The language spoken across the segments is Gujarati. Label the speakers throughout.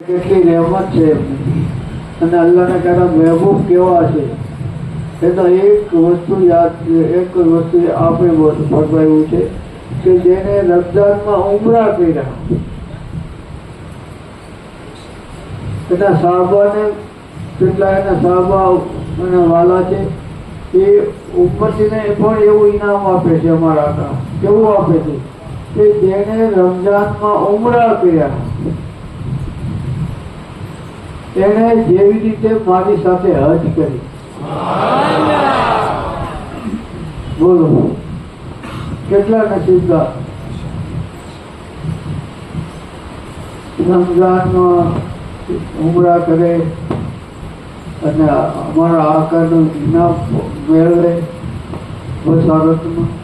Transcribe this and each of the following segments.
Speaker 1: કેટલી રહેમત છે એમની અને અલ્લાહના કહેતા મહેબૂબ કેવા છે એનો એક વસ્તુ યાદ એક વસ્તુ આપણે ફરમાવ્યું છે કે જેને રમઝાનમાં ઉમરા કર્યા એના સાહબાને કેટલા એના સાહબા અને વાલા છે એ ઉમ્મતીને પણ એવું ઇનામ આપે છે અમારા કા કેવું આપે છે કે જેને રમઝાનમાં ઉમરા કર્યા એને જેવી રીતે મારી સાથે હજ કરી બોલો કેટલા નસીબદાર રમઝાનમાં ઉમરા કરે અને અમારા આકારનું ઇનામ મેળવે બસારતમાં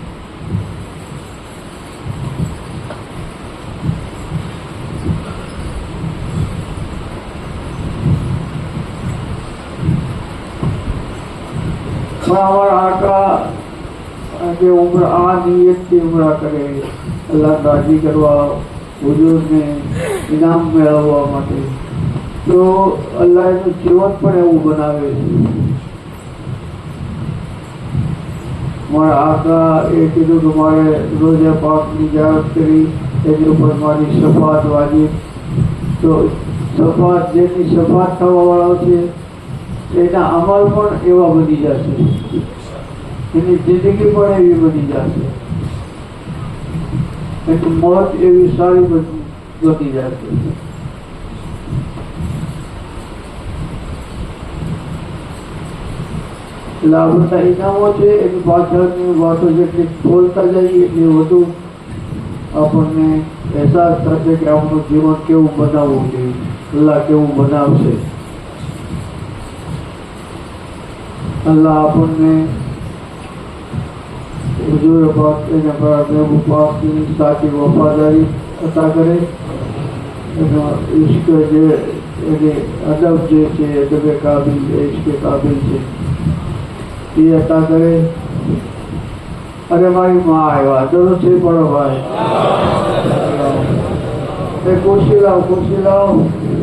Speaker 1: અમારા આકા જે આ નિયતથી ઉમરા કરે અલ્લાહ રાજી કરવા હુજૂરને ઇનામ મેળવવા માટે તો અલ્લાહ એનું જીવન પણ એવું બનાવે છે મારા આકા એ કીધું કે મારે રોજે પાકની જાહેરાત કરી એની ઉપર મારી શફાત વાજી તો શફાત જેની શફાત થવાવાળો છે એના અમલ પણ એવા બની જશે એની જિંદગી પણ એવી બની જશે એની મોત એવી સારી બની જશે એટલે આ બધા ઇનામો છે એની પાછળની વાતો જેટલી ખોલતા જઈએ એટલી વધુ આપણને અહેસાસ થશે કે આપણું જીવન કેવું બનાવવું જોઈએ અલ્લાહ કેવું બનાવશે અલ્લાહ આપણને હુજૂર પાક એના મહેબૂબ પાકની સાચી વફાદારી અતા કરે એનો ઇશ્ક જે એને અદબ જે છે અદબે કાબિલ છે ઇશ્ક કાબિલ છે એ અતા કરે અરે મારી માં આવ્યા જરૂર છે પડો ભાઈ એ ખુશી લાવ